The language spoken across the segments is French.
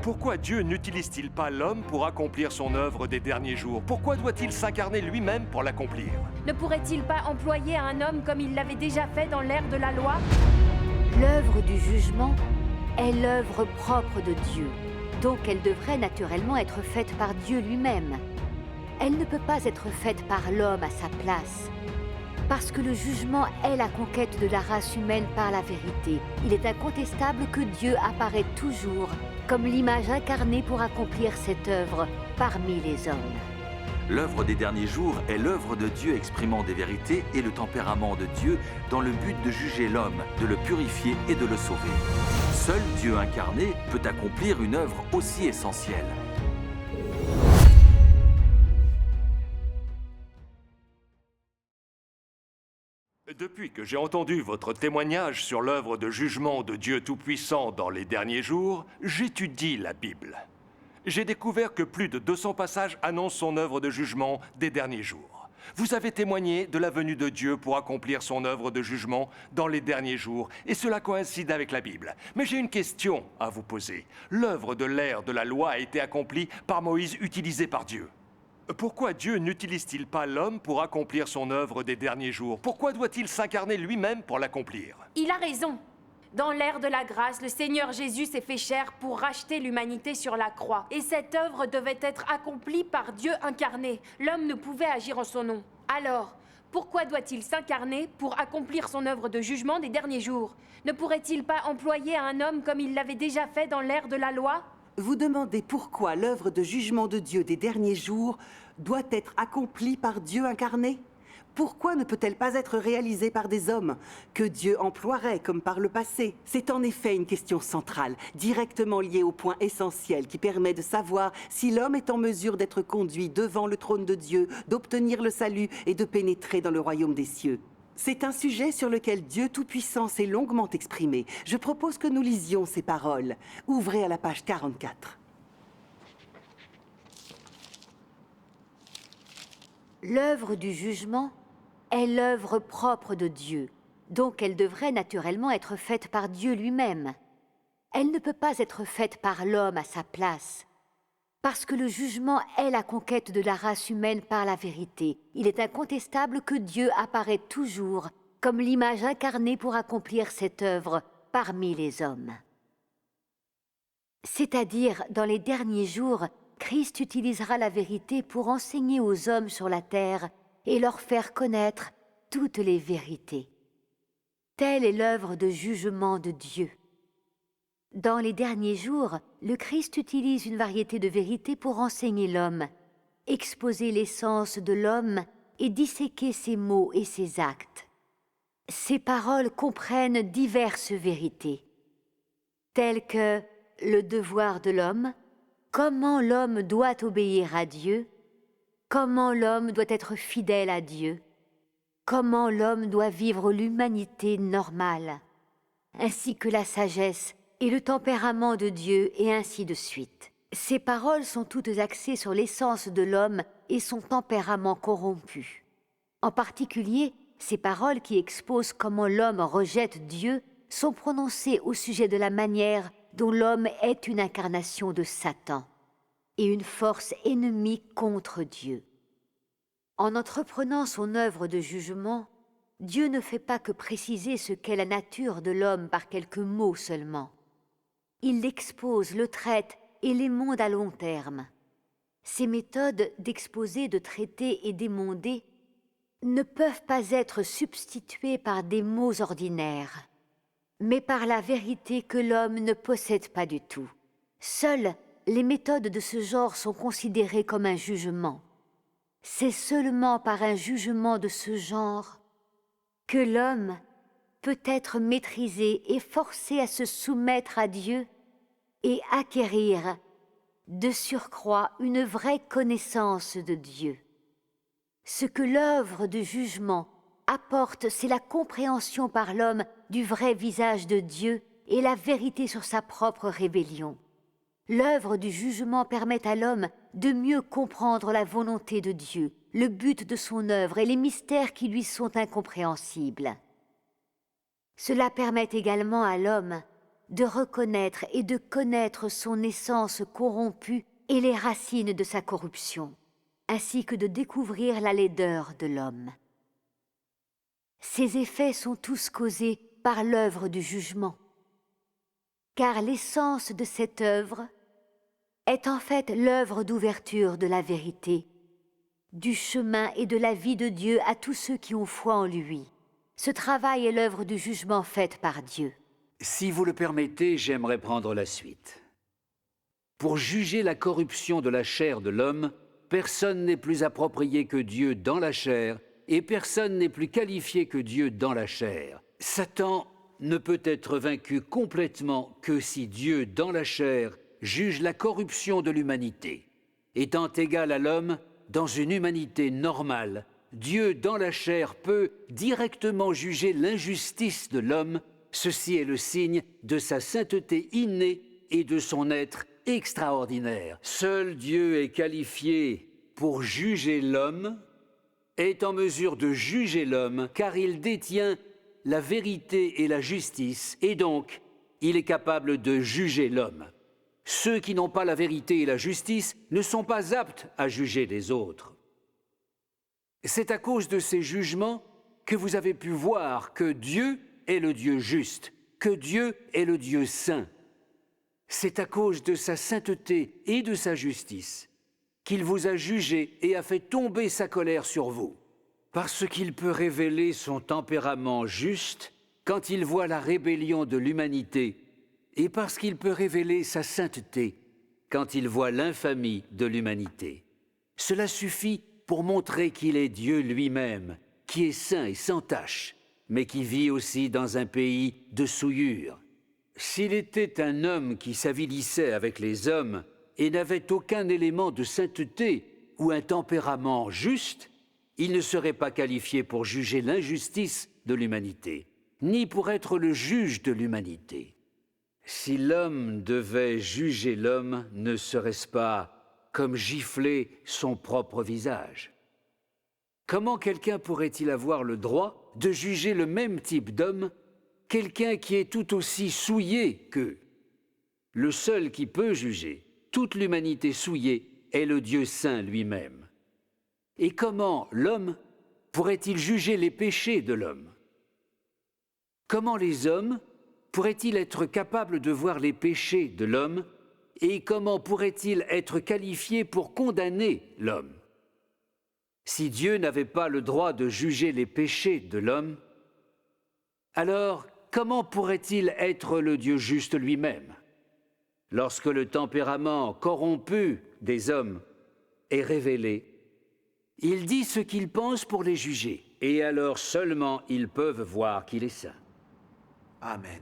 Pourquoi Dieu n'utilise-t-il pas l'homme pour accomplir son œuvre des derniers jours? Pourquoi doit-il s'incarner lui-même pour l'accomplir? Ne pourrait-il pas employer un homme comme il l'avait déjà fait dans l'ère de la loi? L'œuvre du jugement est l'œuvre propre de Dieu, donc elle devrait naturellement être faite par Dieu lui-même. Elle ne peut pas être faite par l'homme à sa place. Parce que le jugement est la conquête de la race humaine par la vérité, il est incontestable que Dieu apparaît toujours comme l'image incarnée pour accomplir cette œuvre parmi les hommes. L'œuvre des derniers jours est l'œuvre de Dieu exprimant des vérités et le tempérament de Dieu dans le but de juger l'homme, de le purifier et de le sauver. Seul Dieu incarné peut accomplir une œuvre aussi essentielle. Depuis que j'ai entendu votre témoignage sur l'œuvre de jugement de Dieu Tout-Puissant dans les derniers jours, j'étudie la Bible. J'ai découvert que plus de 200 passages annoncent son œuvre de jugement des derniers jours. Vous avez témoigné de la venue de Dieu pour accomplir son œuvre de jugement dans les derniers jours, et cela coïncide avec la Bible. Mais j'ai une question à vous poser. L'œuvre de l'ère de la loi a été accomplie par Moïse, utilisé par Dieu. Pourquoi Dieu n'utilise-t-il pas l'homme pour accomplir son œuvre des derniers jours? Pourquoi doit-il s'incarner lui-même pour l'accomplir? Il a raison. Dans l'ère de la grâce, le Seigneur Jésus s'est fait chair pour racheter l'humanité sur la croix. Et cette œuvre devait être accomplie par Dieu incarné. L'homme ne pouvait agir en son nom. Alors, pourquoi doit-il s'incarner pour accomplir son œuvre de jugement des derniers jours? Ne pourrait-il pas employer un homme comme il l'avait déjà fait dans l'ère de la loi? Vous demandez pourquoi l'œuvre de jugement de Dieu des derniers jours doit être accomplie par Dieu incarné? Pourquoi ne peut-elle pas être réalisée par des hommes que Dieu emploierait comme par le passé? C'est en effet une question centrale, directement liée au point essentiel qui permet de savoir si l'homme est en mesure d'être conduit devant le trône de Dieu, d'obtenir le salut et de pénétrer dans le royaume des cieux. C'est un sujet sur lequel Dieu Tout-Puissant s'est longuement exprimé. Je propose que nous lisions ces paroles. Ouvrez à la page 44. L'œuvre du jugement est l'œuvre propre de Dieu, donc elle devrait naturellement être faite par Dieu lui-même. Elle ne peut pas être faite par l'homme à sa place. Parce que le jugement est la conquête de la race humaine par la vérité, il est incontestable que Dieu apparaît toujours comme l'image incarnée pour accomplir cette œuvre parmi les hommes. C'est-à-dire, dans les derniers jours, Christ utilisera la vérité pour enseigner aux hommes sur la terre et leur faire connaître toutes les vérités. Telle est l'œuvre de jugement de Dieu. Dans les derniers jours, le Christ utilise une variété de vérités pour enseigner l'homme, exposer l'essence de l'homme et disséquer ses mots et ses actes. Ces paroles comprennent diverses vérités, telles que le devoir de l'homme, comment l'homme doit obéir à Dieu, comment l'homme doit être fidèle à Dieu, comment l'homme doit vivre l'humanité normale, ainsi que la sagesse et le tempérament de Dieu, et ainsi de suite. Ces paroles sont toutes axées sur l'essence de l'homme et son tempérament corrompu. En particulier, ces paroles qui exposent comment l'homme rejette Dieu sont prononcées au sujet de la manière dont l'homme est une incarnation de Satan et une force ennemie contre Dieu. En entreprenant son œuvre de jugement, Dieu ne fait pas que préciser ce qu'est la nature de l'homme par quelques mots seulement. Il l'expose, le traite et l'émonde à long terme. Ces méthodes d'exposer, de traiter et d'émonder ne peuvent pas être substituées par des mots ordinaires, mais par la vérité que l'homme ne possède pas du tout. Seules les méthodes de ce genre sont considérées comme un jugement. C'est seulement par un jugement de ce genre que l'homme peut être maîtrisé et forcé à se soumettre à Dieu et acquérir de surcroît une vraie connaissance de Dieu. Ce que l'œuvre de jugement apporte, c'est la compréhension par l'homme du vrai visage de Dieu et la vérité sur sa propre rébellion. L'œuvre du jugement permet à l'homme de mieux comprendre la volonté de Dieu, le but de son œuvre et les mystères qui lui sont incompréhensibles. Cela permet également à l'homme de reconnaître et de connaître son essence corrompue et les racines de sa corruption, ainsi que de découvrir la laideur de l'homme. Ces effets sont tous causés par l'œuvre du jugement, car l'essence de cette œuvre est en fait l'œuvre d'ouverture de la vérité, du chemin et de la vie de Dieu à tous ceux qui ont foi en lui. Ce travail est l'œuvre du jugement faite par Dieu. Si vous le permettez, j'aimerais prendre la suite. Pour juger la corruption de la chair de l'homme, personne n'est plus approprié que Dieu dans la chair, et personne n'est plus qualifié que Dieu dans la chair. Satan ne peut être vaincu complètement que si Dieu dans la chair juge la corruption de l'humanité. Étant égal à l'homme, dans une humanité normale, Dieu dans la chair peut directement juger l'injustice de l'homme. Ceci est le signe de sa sainteté innée et de son être extraordinaire. Seul Dieu est qualifié pour juger l'homme, est en mesure de juger l'homme, car il détient la vérité et la justice, et donc il est capable de juger l'homme. Ceux qui n'ont pas la vérité et la justice ne sont pas aptes à juger les autres. C'est à cause de ces jugements que vous avez pu voir que Dieu est le Dieu juste, que Dieu est le Dieu saint. C'est à cause de sa sainteté et de sa justice qu'il vous a jugé et a fait tomber sa colère sur vous. Parce qu'il peut révéler son tempérament juste quand il voit la rébellion de l'humanité, et parce qu'il peut révéler sa sainteté quand il voit l'infamie de l'humanité. Cela suffit pour montrer qu'il est Dieu lui-même, qui est saint et sans tache, mais qui vit aussi dans un pays de souillure. S'il était un homme qui s'avilissait avec les hommes et n'avait aucun élément de sainteté ou un tempérament juste, il ne serait pas qualifié pour juger l'injustice de l'humanité, ni pour être le juge de l'humanité. Si l'homme devait juger l'homme, ne serait-ce pas comme gifler son propre visage? Comment quelqu'un pourrait-il avoir le droit de juger le même type d'homme, quelqu'un qui est tout aussi souillé qu'eux? Le seul qui peut juger toute l'humanité souillée est le Dieu saint lui-même. Et comment l'homme pourrait-il juger les péchés de l'homme? Comment les hommes pourraient-ils être capables de voir les péchés de l'homme, et comment pourraient-ils être qualifiés pour condamner l'homme? Si Dieu n'avait pas le droit de juger les péchés de l'homme, alors comment pourrait-il être le Dieu juste lui-même? Lorsque le tempérament corrompu des hommes est révélé, il dit ce qu'il pense pour les juger, et alors seulement ils peuvent voir qu'il est saint. Amen.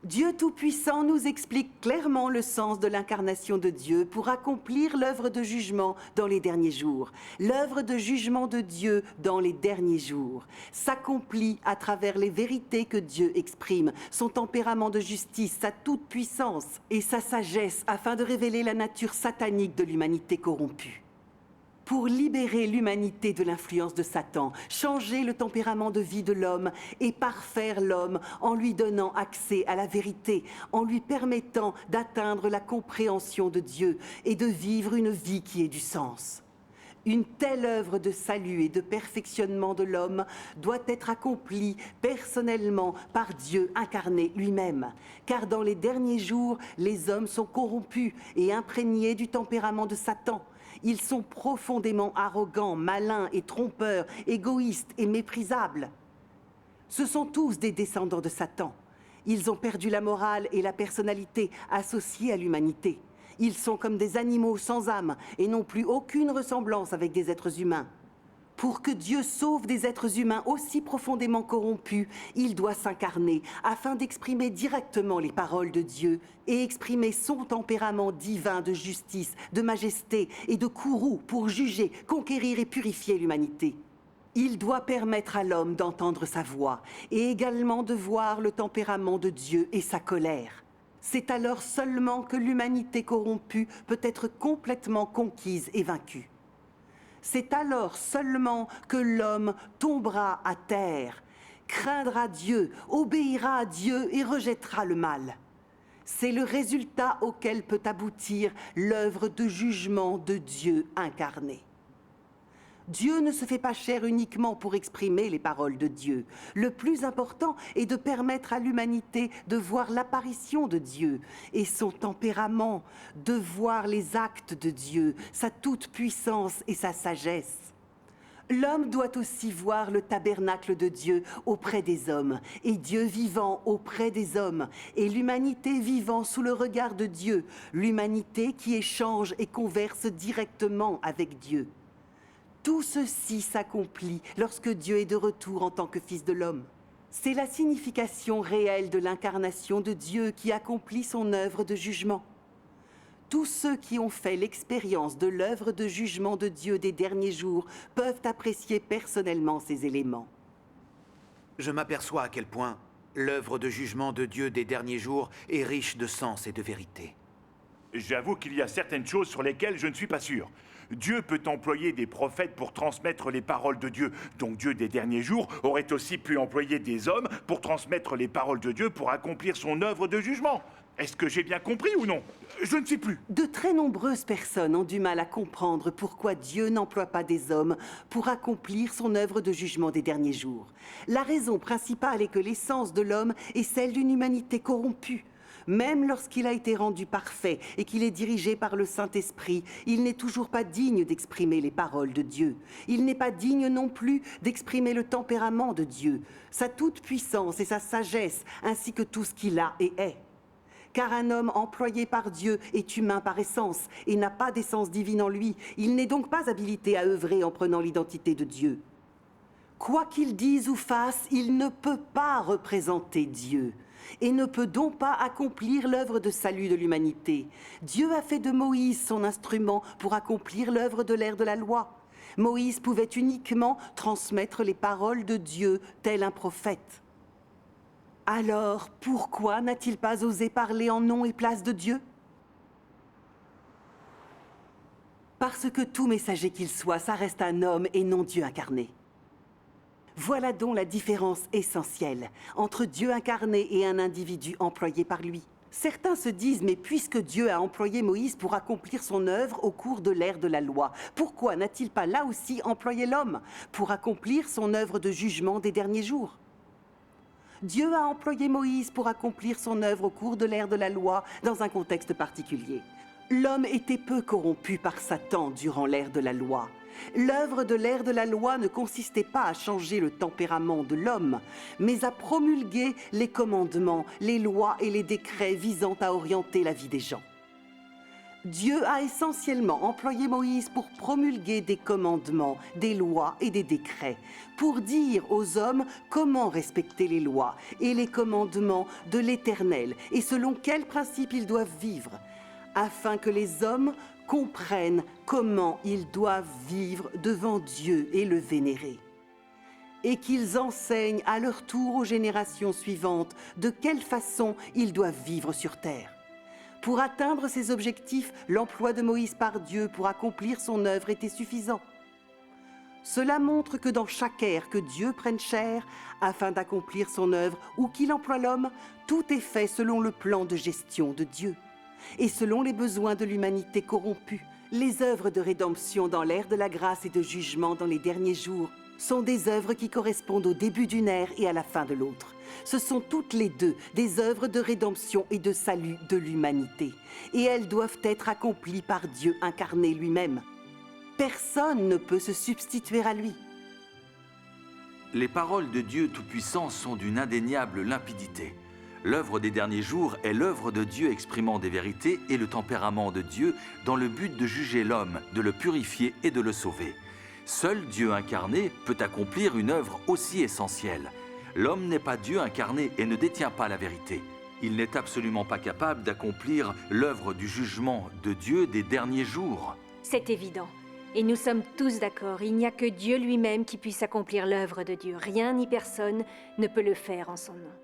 Dieu Tout-Puissant nous explique clairement le sens de l'incarnation de Dieu pour accomplir l'œuvre de jugement dans les derniers jours. L'œuvre de jugement de Dieu dans les derniers jours s'accomplit à travers les vérités que Dieu exprime, son tempérament de justice, sa toute-puissance et sa sagesse afin de révéler la nature satanique de l'humanité corrompue. Pour libérer l'humanité de l'influence de Satan, changer le tempérament de vie de l'homme et parfaire l'homme en lui donnant accès à la vérité, en lui permettant d'atteindre la compréhension de Dieu et de vivre une vie qui ait du sens. Une telle œuvre de salut et de perfectionnement de l'homme doit être accomplie personnellement par Dieu incarné lui-même. Car dans les derniers jours, les hommes sont corrompus et imprégnés du tempérament de Satan. Ils sont profondément arrogants, malins et trompeurs, égoïstes et méprisables. Ce sont tous des descendants de Satan. Ils ont perdu la morale et la personnalité associées à l'humanité. Ils sont comme des animaux sans âme et n'ont plus aucune ressemblance avec des êtres humains. Pour que Dieu sauve des êtres humains aussi profondément corrompus, il doit s'incarner afin d'exprimer directement les paroles de Dieu et exprimer son tempérament divin de justice, de majesté et de courroux pour juger, conquérir et purifier l'humanité. Il doit permettre à l'homme d'entendre sa voix et également de voir le tempérament de Dieu et sa colère. C'est alors seulement que l'humanité corrompue peut être complètement conquise et vaincue. C'est alors seulement que l'homme tombera à terre, craindra Dieu, obéira à Dieu et rejettera le mal. C'est le résultat auquel peut aboutir l'œuvre de jugement de Dieu incarné. Dieu ne se fait pas chair uniquement pour exprimer les paroles de Dieu. Le plus important est de permettre à l'humanité de voir l'apparition de Dieu et son tempérament, de voir les actes de Dieu, sa toute-puissance et sa sagesse. L'homme doit aussi voir le tabernacle de Dieu auprès des hommes, et Dieu vivant auprès des hommes, et l'humanité vivant sous le regard de Dieu, l'humanité qui échange et converse directement avec Dieu. Tout ceci s'accomplit lorsque Dieu est de retour en tant que Fils de l'homme. C'est la signification réelle de l'incarnation de Dieu qui accomplit son œuvre de jugement. Tous ceux qui ont fait l'expérience de l'œuvre de jugement de Dieu des derniers jours peuvent apprécier personnellement ces éléments. Je m'aperçois à quel point l'œuvre de jugement de Dieu des derniers jours est riche de sens et de vérité. J'avoue qu'il y a certaines choses sur lesquelles je ne suis pas sûr. Dieu peut employer des prophètes pour transmettre les paroles de Dieu. Donc Dieu des derniers jours aurait aussi pu employer des hommes pour transmettre les paroles de Dieu pour accomplir son œuvre de jugement. Est-ce que j'ai bien compris ou non? Je ne sais plus. De très nombreuses personnes ont du mal à comprendre pourquoi Dieu n'emploie pas des hommes pour accomplir son œuvre de jugement des derniers jours. La raison principale est que l'essence de l'homme est celle d'une humanité corrompue. Même lorsqu'il a été rendu parfait et qu'il est dirigé par le Saint-Esprit, il n'est toujours pas digne d'exprimer les paroles de Dieu. Il n'est pas digne non plus d'exprimer le tempérament de Dieu, sa toute-puissance et sa sagesse, ainsi que tout ce qu'il a et est. Car un homme employé par Dieu est humain par essence et n'a pas d'essence divine en lui. Il n'est donc pas habilité à œuvrer en prenant l'identité de Dieu. Quoi qu'il dise ou fasse, il ne peut pas représenter Dieu et ne peut donc pas accomplir l'œuvre de salut de l'humanité. Dieu a fait de Moïse son instrument pour accomplir l'œuvre de l'ère de la loi. Moïse pouvait uniquement transmettre les paroles de Dieu tel un prophète. Alors, pourquoi n'a-t-il pas osé parler en nom et place de Dieu? Parce que tout messager qu'il soit, ça reste un homme et non Dieu incarné. Voilà donc la différence essentielle entre Dieu incarné et un individu employé par lui. Certains se disent, mais puisque Dieu a employé Moïse pour accomplir son œuvre au cours de l'ère de la loi, pourquoi n'a-t-il pas là aussi employé l'homme pour accomplir son œuvre de jugement des derniers jours? Dieu a employé Moïse pour accomplir son œuvre au cours de l'ère de la loi dans un contexte particulier. L'homme était peu corrompu par Satan durant l'ère de la loi. L'œuvre de l'ère de la loi ne consistait pas à changer le tempérament de l'homme, mais à promulguer les commandements, les lois et les décrets visant à orienter la vie des gens. Dieu a essentiellement employé Moïse pour promulguer des commandements, des lois et des décrets, pour dire aux hommes comment respecter les lois et les commandements de l'Éternel et selon quels principes ils doivent vivre, afin que les hommes comprennent comment ils doivent vivre devant Dieu et le vénérer, et qu'ils enseignent à leur tour aux générations suivantes de quelle façon ils doivent vivre sur terre. Pour atteindre ces objectifs, l'emploi de Moïse par Dieu pour accomplir son œuvre était suffisant. Cela montre que dans chaque ère que Dieu prenne chair afin d'accomplir son œuvre ou qu'il emploie l'homme, tout est fait selon le plan de gestion de Dieu et selon les besoins de l'humanité corrompue. Les œuvres de rédemption dans l'ère de la grâce et de jugement dans les derniers jours sont des œuvres qui correspondent au début d'une ère et à la fin de l'autre. Ce sont toutes les deux des œuvres de rédemption et de salut de l'humanité, et elles doivent être accomplies par Dieu incarné lui-même. Personne ne peut se substituer à lui. Les paroles de Dieu Tout-Puissant sont d'une indéniable limpidité. L'œuvre des derniers jours est l'œuvre de Dieu exprimant des vérités et le tempérament de Dieu dans le but de juger l'homme, de le purifier et de le sauver. Seul Dieu incarné peut accomplir une œuvre aussi essentielle. L'homme n'est pas Dieu incarné et ne détient pas la vérité. Il n'est absolument pas capable d'accomplir l'œuvre du jugement de Dieu des derniers jours. C'est évident. Et nous sommes tous d'accord, il n'y a que Dieu lui-même qui puisse accomplir l'œuvre de Dieu. Rien ni personne ne peut le faire en son nom.